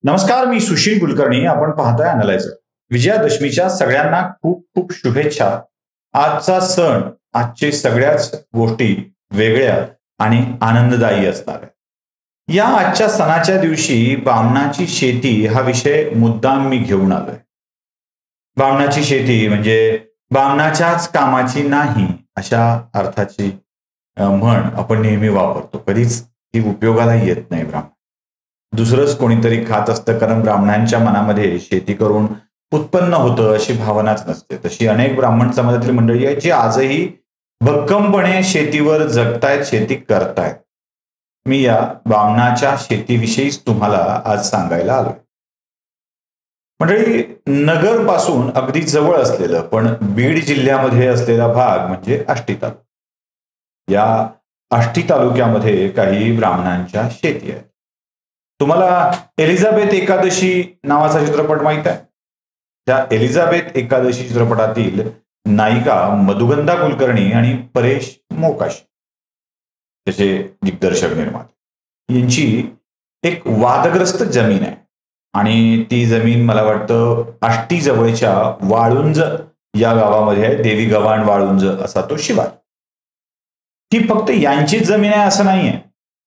नमस्कार, मी सुशील कुलकर्णी. आपण पाहताय अॅनालायझर. विजयादशमीच्या सगळ्यांना खूप खूप शुभेच्छा. आजचा सण, आजचे सगळ्याच गोष्टी वेगळ्या आणि आनंददायी असणार आहे. या आजच्या सणाच्या दिवशी बामणाची शेती हा विषय मुद्दाम मी घेऊन आलोय. बामणाची शेती म्हणजे बामणाच्याच कामाची नाही अशा अर्थाची म्हण आपण नेहमी वापरतो. कधीच ती उपयोगाला येत नाही. दुसरंच कोणीतरी खात असतं, कारण ब्राह्मणांच्या मनामध्ये शेती करून उत्पन्न होतं अशी भावनाच नसते. तशी अनेक ब्राह्मण समाजातील मंडळी आहेत जी आजही भक्कमपणे शेतीवर जगतायत, शेती करतायत. मी या ब्राह्मणाच्या शेतीविषयीच तुम्हाला आज सांगायला आलोय. मंडळी, नगर पासून अगदी जवळ असलेलं पण बीड जिल्ह्यामध्ये असलेला भाग म्हणजे आष्टी तालुका. या आष्टी तालुक्यामध्ये काही ब्राह्मणांच्या शेती आहेत. तुम्हाला एलिझाबेथ एकादशी नावाचा चित्रपट माहित आहे? त्या एलिझाबेथ एकादशी चित्रपटातील नायिका मधुगंधा कुलकर्णी आणि परेश मोकाशी त्याचे दिग्दर्शक निर्माते यांची एक वादग्रस्त जमीन आहे. आणि ती जमीन मला वाटतं आष्टी जवळच्या वाळुंज या गावामध्ये आहे. देवी गव्हाण वाळुंज असा तो शिवार. ही फक्त यांचीच जमीन आहे असं नाहीये,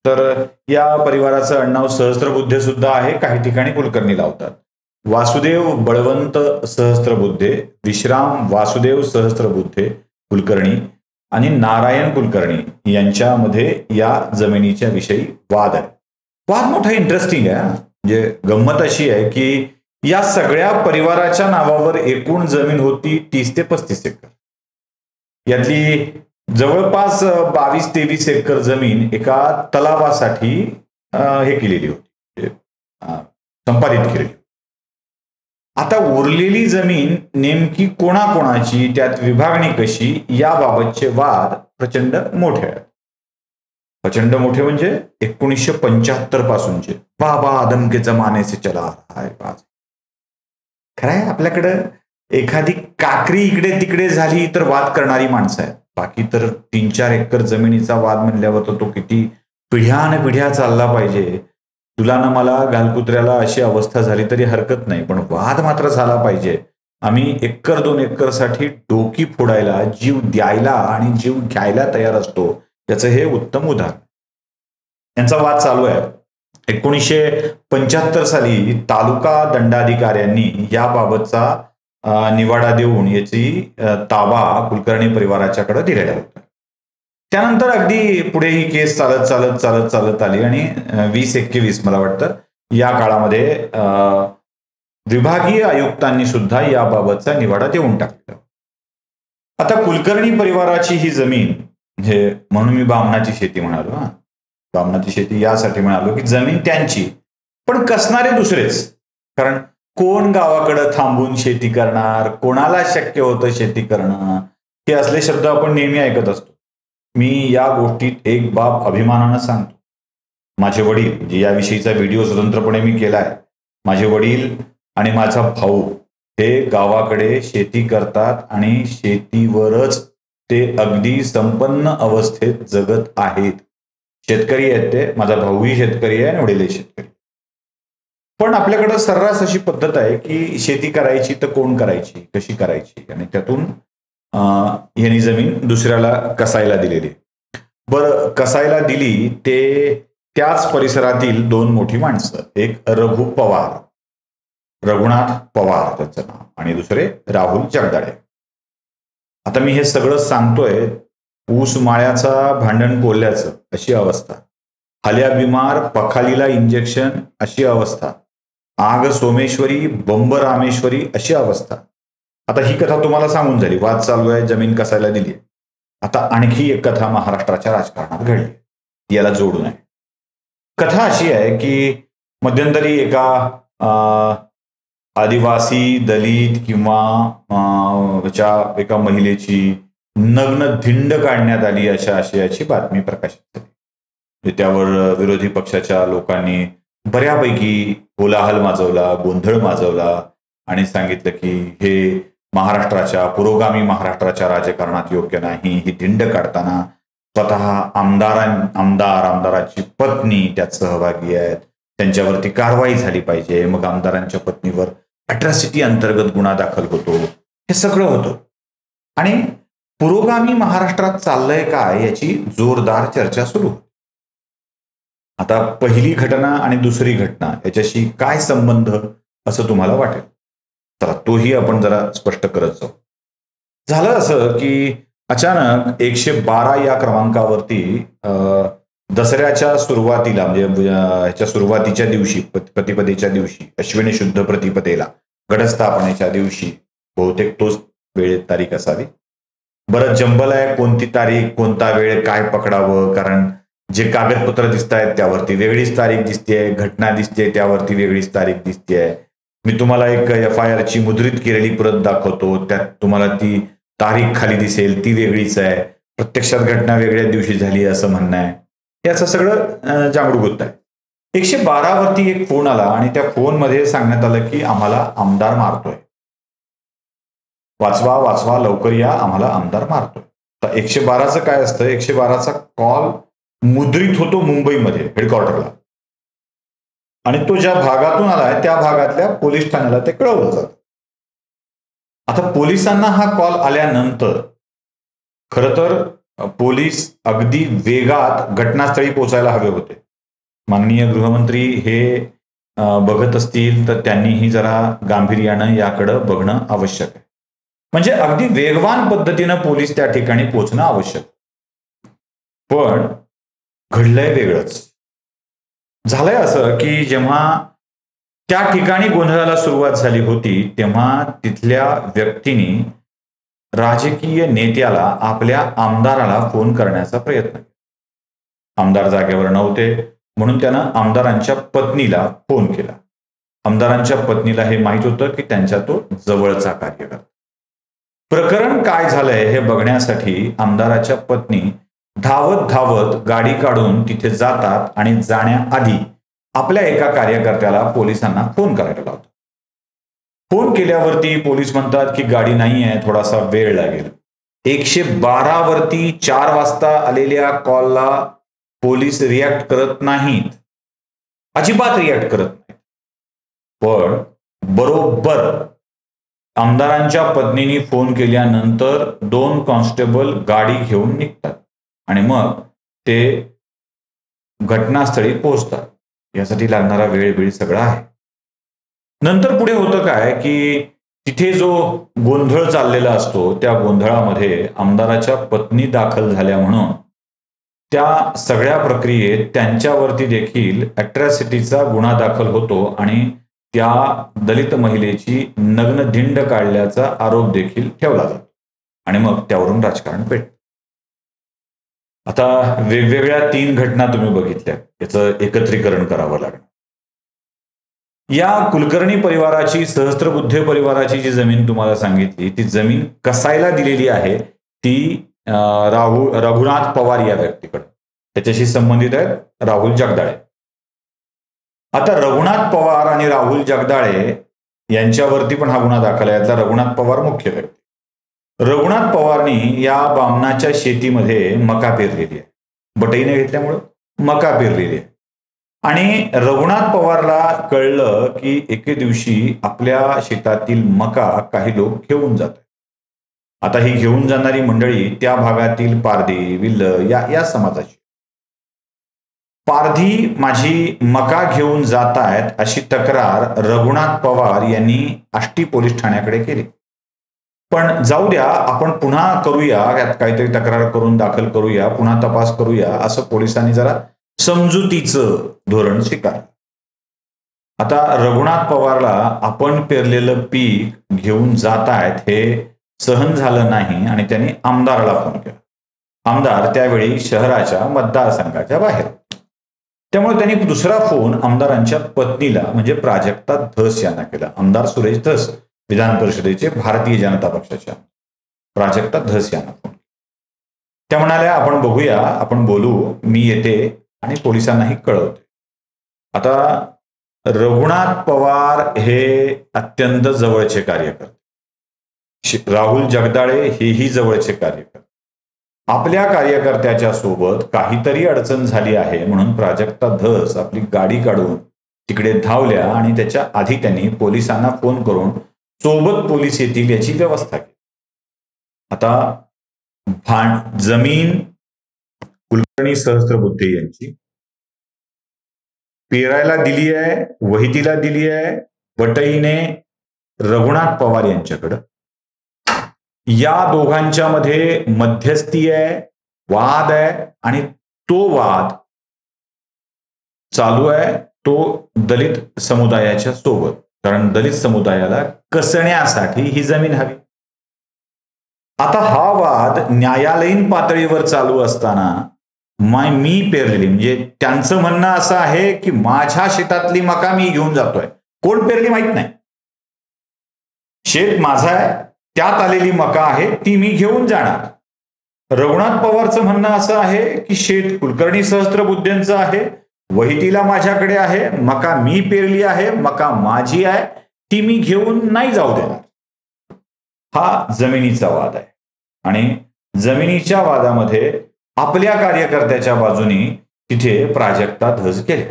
तर या परिवाराचं आडनाव सहस्त्रबुद्धे सुद्धा आहे. काही ठिकाणी कुलकर्णी लावतात. वासुदेव बळवंत सहस्त्रबुद्धे, विश्राम वासुदेव सहस्त्रबुद्धे कुलकर्णी आणि नारायण कुलकर्णी यांच्यामध्ये या जमिनीच्या विषयी वाद आहे. वाद मोठा इंटरेस्टिंग आहे. म्हणजे गंमत अशी आहे की या सगळ्या परिवाराच्या नावावर एकूण जमीन होती 30 ते 35 एकर. यातली जवळपास 22-23 एकर जमीन एका तलावासाठी हे केलेली होती, संपादित केलेली. आता उरलेली जमीन नेमकी कोणाकोणाची, त्यात विभागणी कशी, याबाबतचे वाद प्रचंड मोठे आहेत. प्रचंड मोठे म्हणजे 1975 पासूनचे. बाबा आदम के जमाने से चला रहा है. खरंय, आपल्याकडं एखादी काकरी इकडे तिकडे झाली तर वाद करणारी माणसं आहेत. बाकी तर 3-4 एकर जमिनीचा वाद म्हणल्यावर तो किती पिढ्यान पिढ्या चालला पाहिजे. तुला ना मला गालकुत्र्याला अशी अवस्था झाली तरी हरकत नाही, पण वाद मात्र झाला पाहिजे. आम्ही 1-2 एकर साठी डोकी फोडायला, जीव द्यायला आणि जीव घ्यायला तयार असतो. त्याचं हे उत्तम उदाहरण. यांचा वाद चालू आहे. 1975 साली तालुका दंडाधिकाऱ्यांनी याबाबतचा निवाडा देऊन याची ताबा कुलकर्णी परिवाराच्याकडे दिलेला होता. त्यानंतर अगदी पुढे ही केस चालत चालत चालत चालत आली आणि 2021 मला वाटतं या काळामध्ये विभागीय आयुक्तांनी सुद्धा याबाबतचा निवाडा देऊन टाकला. आता कुलकर्णी परिवाराची ही जमीन, म्हणजे म्हणून मी बामणाची शेती म्हणालो. बामणाची शेती यासाठी म्हणालो की जमीन त्यांची, पण कसणारे दुसरेच. कारण कोण गावाकडं थांबून शेती करणार, कोणाला शक्य होतं शेती करणं, हे असले शब्द आपण नेहमी ऐकत असतो. मी या गोष्टीत एक बाब अभिमानानं सांगतो. माझे वडील, म्हणजे याविषयीचा व्हिडिओ स्वतंत्रपणे मी केलाय, माझे वडील आणि माझा भाऊ हे गावाकडे शेती करतात आणि शेतीवरच ते अगदी संपन्न अवस्थेत जगत आहेत. शेतकरी आहेत ते. माझा भाऊही शेतकरी आहे आणि वडीलही शेतकरी. पण आपल्याकडं सर्रास अशी पद्धत आहे की शेती करायची तर कोण करायची, कशी करायची, आणि त्यातून यांनी जमीन दुसऱ्याला कसायला दिलेली. बरं, कसायला दिली ते त्याच परिसरातील 2 मोठी माणसं. एक रघु पवार, रघुनाथ पवार त्याचं नाव, आणि दुसरे राहुल जगदाळे. आता मी हे सगळं सांगतोय ऊस माळ्याचा भांडण कोल्ह्याचं अशी अवस्था, हाल्या बिमार पखालीला इंजेक्शन अशी अवस्था, आग सोमेश्वरी बंब रामेश्वरी अशी अवस्था. आता ही कथा तुम्हाला सांगून झाली. वाद चालू आहे, जमीन कसायला दिली. आता आणखी एक कथा महाराष्ट्राच्या राजकारणात घडली, याला जोडून आहे. कथा अशी आहे की मध्यंतरी एका आदिवासी, दलित किंवा एका महिलेची नग्न धिंड काढण्यात आली अशा आशयाची बातमी प्रकाशित झाली. त्यावर विरोधी पक्षाच्या लोकांनी बऱ्यापैकी कोलाहल माजवला, गोंधळ माजवला आणि सांगितलं की हे महाराष्ट्राच्या, पुरोगामी महाराष्ट्राच्या राजकारणात योग्य नाही. ही धिंड काढताना स्वतः आमदाराची पत्नी त्यात सहभागी आहेत. त्यांच्यावरती कारवाई झाली पाहिजे, मग आमदारांच्या पत्नीवर अट्रॉसिटी अंतर्गत गुन्हा दाखल होतो, हे सगळं होतं. आणि पुरोगामी महाराष्ट्रात चाललंय काय याची जोरदार चर्चा सुरू होती. आता पहिली घटना आणि दुसरी घटना याच्याशी काय संबंध असं तुम्हाला वाटेल, तर तोही आपण जरा स्पष्ट करत जाऊ. झालं असं की अचानक 112 या क्रमांकावरती दसऱ्याच्या सुरुवातीला म्हणजे ह्याच्या सुरुवातीच्या दिवशी, प्रतिपदेच्या दिवशी, अश्विनी शुद्ध प्रतिपदेला, घटस्थापनेच्या दिवशी, बहुतेक तोच वेळ तारीख असावी. बरं जंबल आहे, कोणती तारीख कोणता वेळ काय पकडावं, कारण जे कागदपत्र दिसत आहेत त्यावरती वेगळीच तारीख दिसतेय, घटना दिसते त्यावरती वेगळीच तारीख दिसतेय. मी तुम्हाला एक FIR ची मुद्रित केलेली प्रत दाखवतो, त्यात तुम्हाला ती तारीख खाली दिसेल, ती वेगळीच आहे, प्रत्यक्षात घटना वेगळ्या दिवशी झाली असं म्हणणं आहे. याचं सगळं जांगडूक होत आहे. 112 वरती एक फोन आला आणि त्या फोनमध्ये सांगण्यात आलं की आम्हाला आमदार मारतोय, वाचवा वाचवा लवकर या, आम्हाला आमदार मारतोय. तर 112चं काय असतं, 112चा कॉल मुद्रित होतो मुंबईमध्ये हेडक्वार्टरला, आणि तो ज्या भागातून आलाय त्या भागातल्या पोलीस ठाण्याला ते कळवलं जातं. आता पोलिसांना हा कॉल आल्यानंतर खरं तर पोलीस अगदी वेगात घटनास्थळी पोहोचायला हवे होते. माननीय गृहमंत्री हे बघत असतील तर त्यांनीही जरा गांभीर्यानं याकडं बघणं आवश्यक आहे. म्हणजे अगदी वेगवान पद्धतीनं पोलीस त्या ठिकाणी पोहोचणं आवश्यक. पण घडलंय वेगळंच. झालंय असं की जेव्हा त्या ठिकाणी गोंधळाला सुरुवात झाली होती तेव्हा तिथल्या व्यक्तींनी राजकीय नेत्याला आपल्या आमदाराला फोन करण्याचा प्रयत्न केला. आमदार जागेवर नव्हते म्हणून त्यानं आमदारांच्या पत्नीला फोन केला. आमदारांच्या पत्नीला हे माहित होतं की त्यांच्या तो जवळचा कार्यकर्ता. प्रकरण काय झालंय हे बघण्यासाठी आमदाराच्या पत्नी धावत धावत गाडी काढून तिथे जातात आणि जाण्याआधी आपल्या एका कार्यकर्त्याला पोलिसांना फोन करायला लावतात. फोन केल्यावरती पोलीस म्हणतात की गाडी नाही आहे, थोडासा वेळ लागेल. 112 वरती 4 वाजता आलेल्या कॉलला पोलीस रिॲक्ट करत नाहीत, अजिबात रिॲक्ट करत नाहीत. पण बरोबर आमदारांच्या पत्नीने फोन केल्यानंतर 2 कॉन्स्टेबल गाडी घेऊन निघतात आणि मग ते घटनास्थळी पोहोचतात. यासाठी लागणारा वेळ सगळा आहे. नंतर पुढे होतं काय की तिथे जो गोंधळ चाललेला असतो त्या गोंधळामध्ये आमदाराच्या पत्नी दाखल झाल्या म्हणून त्या सगळ्या प्रक्रियेत त्यांच्यावरती देखील अट्रॉसिटीचा गुन्हा दाखल होतो आणि त्या दलित महिलेची नग्न धिंड काढल्याचा आरोप देखील ठेवला जातो आणि मग त्यावरून राजकारण पेटतं. आता वेगवेगळ्या 3 घटना तुम्ही बघितल्या, याचं एकत्रीकरण करावं लागणार. या कुलकर्णी परिवाराची, सहस्त्रबुद्धे परिवाराची जी जमीन तुम्हाला सांगितली ती जमीन कसायला दिलेली आहे ती रघुनाथ पवार या व्यक्तीकडे, त्याच्याशी संबंधित आहेत राहुल जगदाळे. आता रघुनाथ पवार आणि राहुल जगदाळे यांच्यावरती पण हा गुन्हा दाखल आहे. यातला रघुनाथ पवार मुख्य व्यक्ती. रघुनाथ पवारनी या बामणाच्या शेतीमध्ये मका पेरलेली आहे, बटईने घेतल्यामुळं मका पेरलेली आहे. आणि रघुनाथ पवारला कळलं की एके दिवशी आपल्या शेतातील मका काही लोक घेऊन जातात. आता ही घेऊन जाणारी मंडळी त्या भागातील पारधी, विल्ल या समाजाची. पारधी माझी मका घेऊन जात आहेत अशी तक्रार रघुनाथ पवार यांनी आष्टी पोलीस ठाण्याकडे केली. पण जाऊ द्या, आपण पुन्हा करूया, यात काहीतरी तक्रार करून दाखल करूया, पुन्हा तपास करूया असं पोलिसांनी जरा समजुतीचं धोरण स्वीकारलं. आता रघुनाथ पवारला आपण पेरलेलं पीक घेऊन जात आहेत हे सहन झालं नाही आणि त्यांनी आमदाराला फोन केला. आमदार त्यावेळी शहराच्या मतदारसंघाच्या बाहेर. त्यामुळे त्यांनी दुसरा फोन आमदारांच्या पत्नीला म्हणजे प्राजक्ता धस यांना केला. आमदार सुरेश धस, विधान परिषदेचे भारतीय जनता पक्षाच्या प्राजक्ता धस यांना फोन. त्या म्हणाल्या आपण बघूया, आपण बोलू, मी येते आणि पोलिसांनाही कळवते. आता रघुनाथ पवार हे अत्यंत जवळचे कार्यकर्ते, राहुल जगदाळे हेही जवळचे कार्यकर्ते. आपल्या कार्यकर्त्याच्या सोबत काहीतरी अडचण झाली आहे म्हणून प्राजक्ता धस आपली गाडी काढून तिकडे धावल्या आणि त्याच्या आधी त्यांनी पोलिसांना फोन करून सोबत पोलीस येतील याची व्यवस्था केली. आता जमीन कुलकर्णी सहस्त्रबुद्धे यांची, पेरायला दिली आहे, वहितीला दिली आहे वटईने रघुनाथ पवार यांच्याकडं. या दोघांच्या मध्ये मध्यस्थी आहे, वाद आहे आणि तो वाद चालू आहे तो दलित समुदायाच्या सोबत. कारण दलित समुदायाला कसण्यासाठी ही जमीन हवी. आता हा वाद न्यायालयीन पातळीवर चालू असताना मी पेरलेली, म्हणजे त्यांचं म्हणणं असं आहे की माझ्या शेतातली मका मी घेऊन जातोय, कोण पेरली माहित नाही, शेत माझं आहे, त्यात आलेली मका आहे ती मी घेऊन जाणार. रघुनाथ पवारचं म्हणणं असं आहे की शेत कुलकर्णी सहस्त्रबुद्धेंचं आहे, वहितीला माझ्याकडे आहे, मका मी पेरली आहे, मका माझी आहे, ती मी घेऊन नाही जाऊ देणार. हा जमिनीचा वाद आहे आणि जमिनीच्या वादामध्ये आपल्या कार्यकर्त्याच्या बाजूनी तिथे प्राजक्ता धस गेले.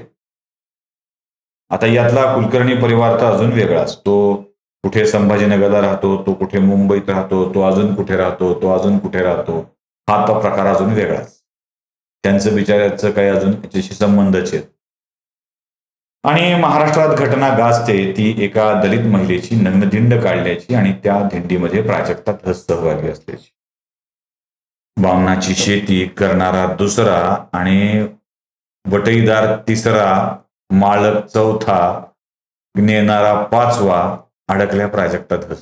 आता यातला कुलकर्णी परिवार तर अजून वेगळाच. तो कुठे संभाजीनगरला राहतो, तो कुठे मुंबईत राहतो, तो अजून कुठे राहतो, तो अजून कुठे राहतो, हा तो प्रकार अजून वेगळाच. त्यांचं बिचाराचं काही अजून याच्याशी संबंधच आहेत. आणि महाराष्ट्रात घटना गाजते ती एका दलित महिलेची नग्नधिंड काढल्याची आणि त्या धिंडीमध्ये प्राजक्ता धस सहभागी असल्याची. बामणाची शेती करणारा दुसरा आणि वटईदार तिसरा, माळक चौथा, नेणारा पाचवा, अडकल्या प्राजक्ता धस.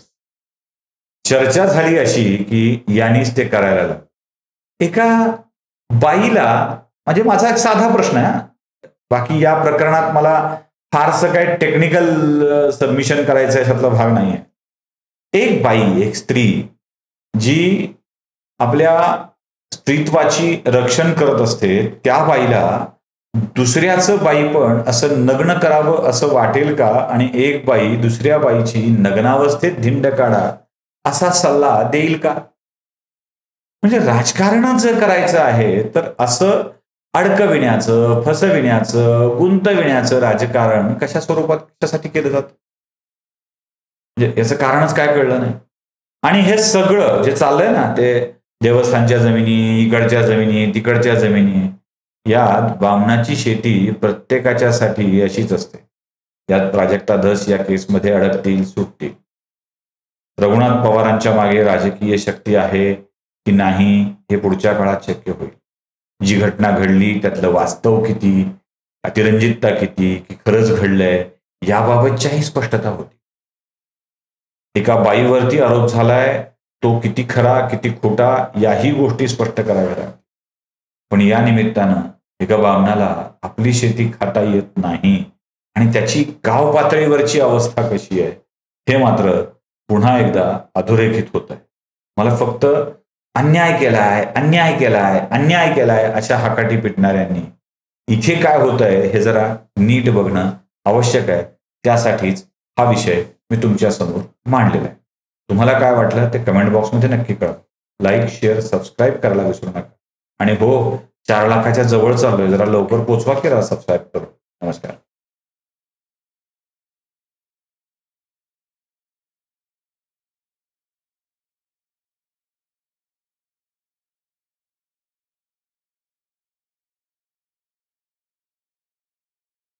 चर्चा झाली अशी की यांनीच ते करायला लागलं. एका बाईला, म्हणजे माझा एक साधा प्रश्न आहे, बाकी या प्रकरणात मला फारसं काय टेक्निकल सबमिशन करायचं याच्यातला भाग नाहीये. एक बाई, एक स्त्री जी आपल्या स्त्रीत्वाची रक्षण करत असते, त्या बाईला दुसऱ्याचं बाई पण असं नग्न करावं असं वाटेल का? आणि एक बाई दुसऱ्या बाईची नग्नावस्थेत धिंड काढा असा सल्ला देईल का? म्हणजे राजकारणात जर करायचं आहे तर असं अडकविण्याचं, फसविण्याचं, गुंतविण्याचं राजकारण कशा स्वरूपात कशासाठी केलं जातं, म्हणजे याचं कारणच काय कळलं नाही. आणि हे सगळं जे चाललंय ना, ते देवस्थानच्या जमिनी, इकडच्या जमिनी, तिकडच्या जमिनी, यात बामणाची शेती प्रत्येकाच्यासाठी अशीच असते. यात प्राजक्ता धस या केसमध्ये अडकतील, सुटतील. रघुनाथ पवारांच्या मागे राजकीय शक्ती आहे की नाही हे पुढच्या काळात शक्य होईल. जी घटना घडली त्यातलं वास्तव किती, अतिरंजितता किती, की खरंच घडलंय याबाबतच्याही स्पष्टता होती. एका बाईवरती आरोप झालाय, तो किती खरा किती खोटा याही गोष्टी स्पष्ट कराव्या लागतात. पण या निमित्तानं एका बामणाला आपली शेती खाता येत नाही आणि त्याची गाव पातळीवरची अवस्था कशी आहे हे मात्र पुन्हा एकदा अधोरेखित होत आहे. मला फक्त अन्याय केलाय, अन्याय केलाय, अन्याय केलाय अशा हाकाटी पिटणाऱ्यांनी इथे काय होत आहे हे जरा नीट बघणं आवश्यक आहे. त्यासाठीच हा विषय मी तुमच्या समोर मांडलेला आहे. तुम्हाला काय वाटलं ते कमेंट बॉक्समध्ये नक्की कळवा. लाईक, शेअर, सबस्क्राईब करायला विसरू नका. आणि हो, 4 लाखाच्या जवळ चाललोय, जरा लवकर पोचवा, केला सबस्क्राईब करू. नमस्कार.